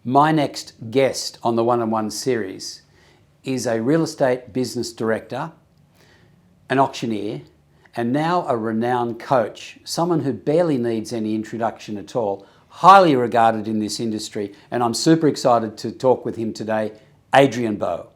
My next guest on the One-on-One series is a real estate business director, an auctioneer, and now a renowned coach, someone who barely needs any introduction at all, highly regarded in this industry, and I'm super excited to talk with him today, Adrian Bowe.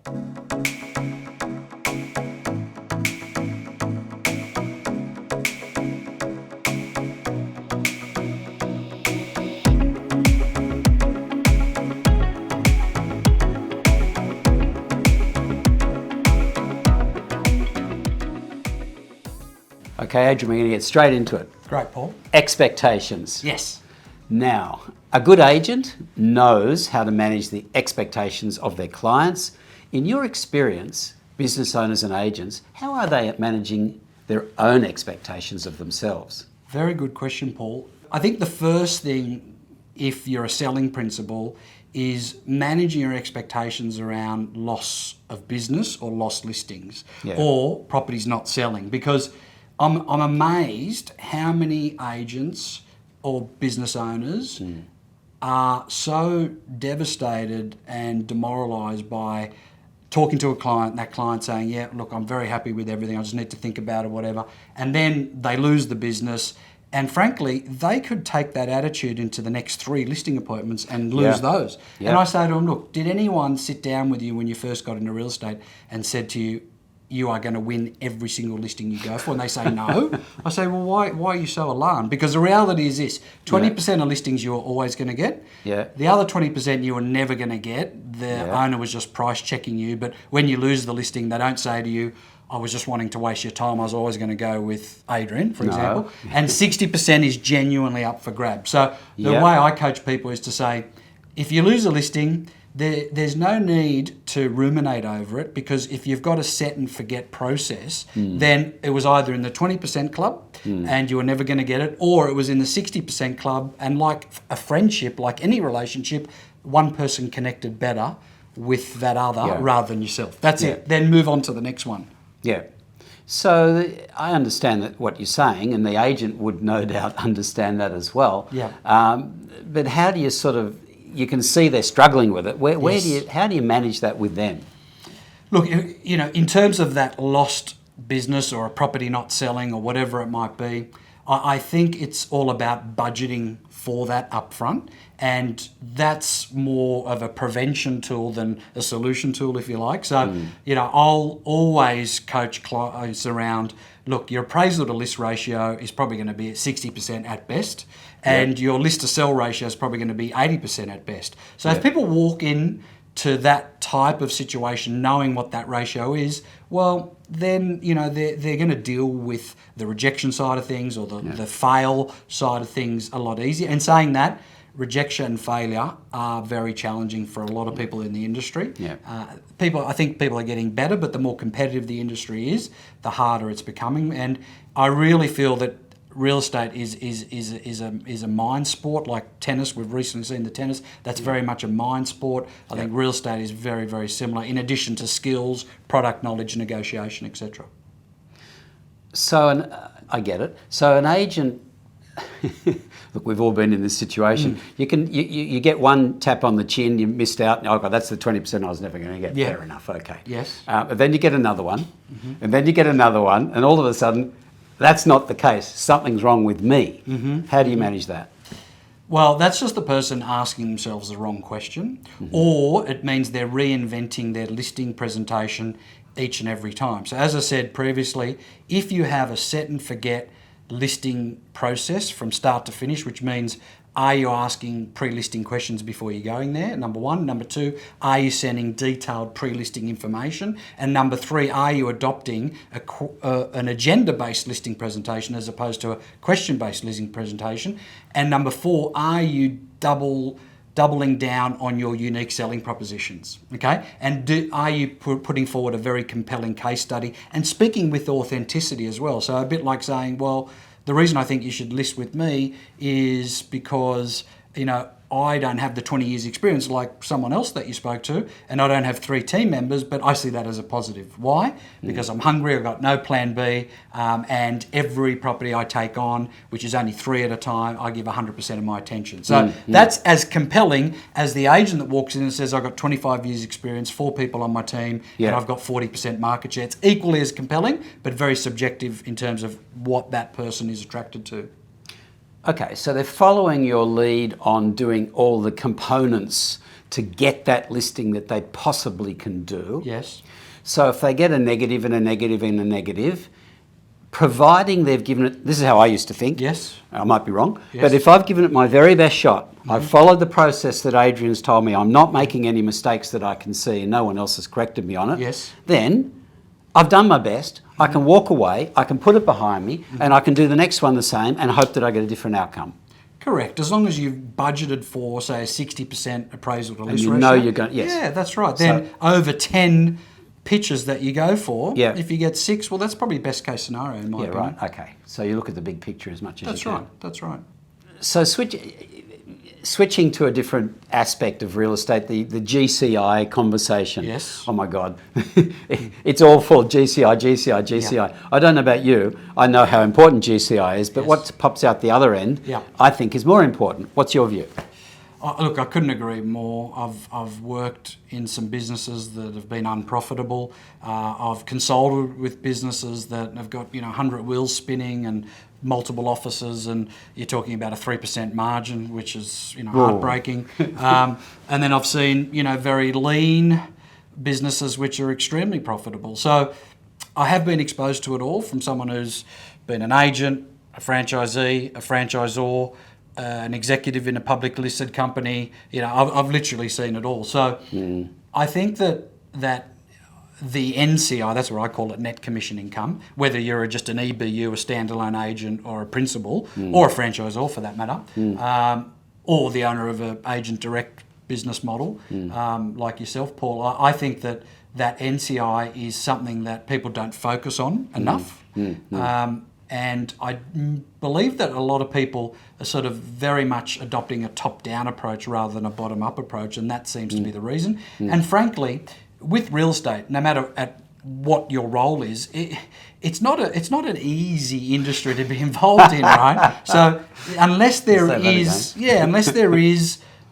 Okay, Adrian, we're going to get straight into it. Great, Paul. Expectations. Yes. Now, a good agent knows how to manage the expectations of their clients. In your experience, business owners and agents, how are they at managing their own expectations of themselves? Very good question, Paul. I think the first thing, if you're a selling principal, is managing your expectations around loss of business or lost listings or properties not selling. Because I'm amazed how many agents or business owners are so devastated and demoralised by talking to a client, that client saying, yeah, look, I'm very happy with everything, I just need to think about it, whatever. And then they lose the business. And frankly, they could take that attitude into the next 3 listing appointments and lose those. And I say to them, look, did anyone sit down with you when you first got into real estate and said to you, you are going to win every single listing you go for? And they say no. I say, well, why are you so alarmed? Because the reality is this, 20% of listings you are always going to get. The other 20% you are never going to get. The owner was just price checking you. But when you lose the listing, they don't say to you, I was just wanting to waste your time, I was always going to go with Adrian, for example. And 60% is genuinely up for grabs. So the way I coach people is to say, if you lose a listing, there's no need to ruminate over it, because if you've got a set and forget process, then it was either in the 20% club and you were never going to get it, or it was in the 60% club, and like a friendship, like any relationship, one person connected better with that other rather than yourself. That's it. Then move on to the next one. Yeah. So I understand that what you're saying, and the agent would no doubt understand that as well. But how do you you can see they're struggling with it. How do you manage that with them? Look, in terms of that lost business or a property not selling or whatever it might be, I think it's all about budgeting for that upfront, and that's more of a prevention tool than a solution tool, if you like. So, I'll always coach clients around, look, your appraisal to list ratio is probably going to be at 60% at best, and your list to sell ratio is probably going to be 80% at best. So if people walk in to that type of situation knowing what that ratio is, well, then they're going to deal with the rejection side of things or the fail side of things a lot easier. And saying that, rejection and failure are very challenging for a lot of people in the industry. I think people are getting better, but the more competitive the industry is, the harder it's becoming. And I really feel that real estate is a mind sport, like tennis. We've recently seen the tennis. That's very much a mind sport. I think real estate is very, very similar, in addition to skills, product knowledge, negotiation, etc. So, I get it. So an agent, look, we've all been in this situation. You get one tap on the chin, you missed out. Oh God, that's the 20% I was never going to get. Fair enough. Okay. But then you get another one, and then you get another one, and all of a sudden, that's not the case. Something's wrong with me. How do you manage that? Well, that's just the person asking themselves the wrong question, or it means they're reinventing their listing presentation each and every time. So as I said previously, if you have a set and forget listing process from start to finish, which means, are you asking pre-listing questions before you're going there? Number 1. Number 2, are you sending detailed pre-listing information? And number 3, are you adopting an agenda-based listing presentation as opposed to a question-based listing presentation? And number 4, are you doubling down on your unique selling propositions? Okay, and are you putting forward a very compelling case study and speaking with authenticity as well? So a bit like saying, well, the reason I think you should list with me is because, I don't have the 20 years experience like someone else that you spoke to, and I don't have 3 team members, but I see that as a positive. Why? Because I'm hungry, I've got no plan B, and every property I take on, which is only 3 at a time, I give 100% of my attention. So that's as compelling as the agent that walks in and says, I've got 25 years experience, 4 people on my team, and I've got 40% market share. It's equally as compelling, but very subjective in terms of what that person is attracted to. Okay, so they're following your lead on doing all the components to get that listing that they possibly can do. Yes. So if they get a negative and a negative and a negative, providing they've given it, this is how I used to think. Yes. I might be wrong, but if I've given it my very best shot, I've followed the process that Adrian's told me, I'm not making any mistakes that I can see and no one else has corrected me on it, yes, then I've done my best, I can walk away, I can put it behind me, and I can do the next one the same and hope that I get a different outcome. Correct. As long as you've budgeted for, say, a 60% appraisal to list ratio. And you know you're going, yes. Yeah, that's right. Then over 10 pitches that you go for, yeah, if you get 6, well, that's probably best case scenario in my opinion. Right, okay. So you look at the big picture as much as you can. That's right. So switching to a different aspect of real estate, the GCI conversation. Yes. Oh my God. It's all full GCI. Yeah. I don't know about you. I know how important GCI is, but what pops out the other end, I think is more important. What's your view? Look, I couldn't agree more. I've worked in some businesses that have been unprofitable. I've consulted with businesses that have got 100 wheels spinning and multiple offices, and you're talking about a 3% margin, which is heartbreaking. And then I've seen very lean businesses which are extremely profitable. So I have been exposed to it all from someone who's been an agent, a franchisee, a franchisor, an executive in a public listed company. I've literally seen it all. So I think that the NCI, that's what I call it, net commission income, whether you're just an EBU, a standalone agent, or a principal, or a franchisor for that matter, or the owner of an agent direct business model, like yourself, Paul, I think that NCI is something that people don't focus on enough. And I believe that a lot of people are sort of very much adopting a top-down approach rather than a bottom-up approach, and that seems to be the reason. And frankly, with real estate, no matter at what your role is, it's not an easy industry to be involved in, right? So unless there is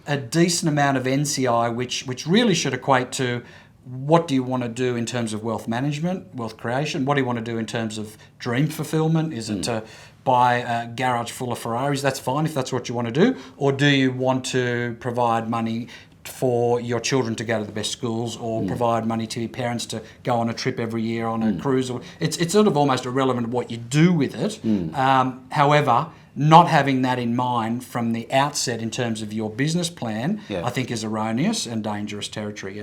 a decent amount of NCI, which really should equate to what do you want to do in terms of wealth management, wealth creation? What do you want to do in terms of dream fulfillment? Is it to buy a garage full of Ferraris? That's fine if that's what you want to do. Or do you want to provide money for your children to go to the best schools, or provide money to your parents to go on a trip every year on a cruise? Or it's sort of almost irrelevant what you do with it. However, not having that in mind from the outset in terms of your business plan, I think is erroneous and dangerous territory,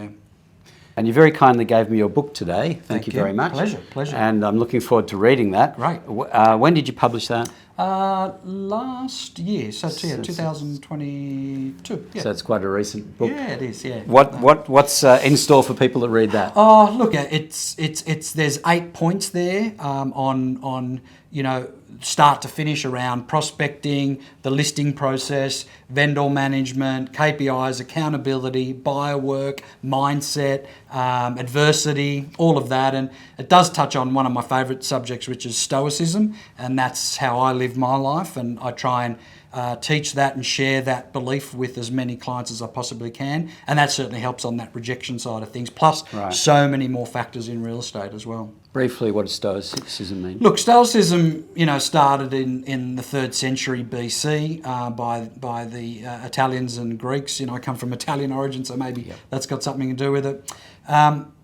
And you very kindly gave me your book today. Thank you very much. Pleasure. And I'm looking forward to reading that. Great. When did you publish that? Last year, so 2022. Yeah. So it's quite a recent book. Yeah, it is. Yeah. What's in store for people that read that? Oh, look, it's there's 8 points there on start to finish around prospecting, the listing process, vendor management, KPIs, accountability, buyer work, mindset, adversity, all of that. And it does touch on one of my favourite subjects, which is stoicism, and that's how I live my life, and I try and teach that and share that belief with as many clients as I possibly can, and that certainly helps on that rejection side of things, plus so many more factors in real estate as well. Briefly, what does stoicism mean? Look, stoicism, started in the 3rd century BC by the Italians and Greeks. I come from Italian origin, so maybe that's got something to do with it.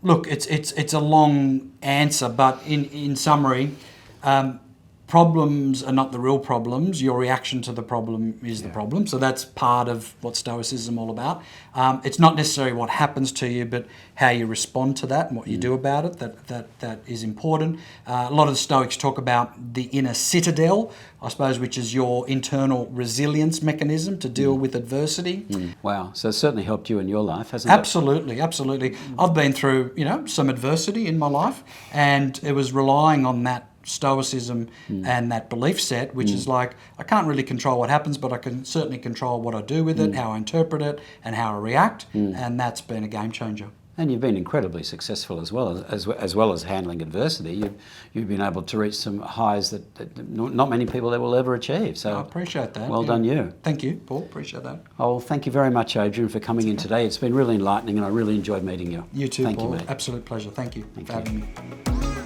Look, it's a long answer, but in summary, problems are not the real problems. Your reaction to the problem is the problem. So that's part of what Stoicism is all about. It's not necessarily what happens to you, but how you respond to that and what you do about it. That is important. A lot of the Stoics talk about the inner citadel, I suppose, which is your internal resilience mechanism to deal with adversity. Wow. So it's certainly helped you in your life, hasn't it? Absolutely. I've been through, some adversity in my life, and it was relying on that stoicism and that belief set, which is like, I can't really control what happens, but I can certainly control what I do with it, how I interpret it, and how I react, and that's been a game changer. And you've been incredibly successful as well as handling adversity. You've been able to reach some highs that not many people will ever achieve. So I appreciate that. Well done, you. Thank you, Paul. Appreciate that. Oh, well, thank you very much, Adrian, for coming in today. It's been really enlightening, and I really enjoyed meeting you. You too, Thank Paul. you, mate. Absolute pleasure. Thank you for having me.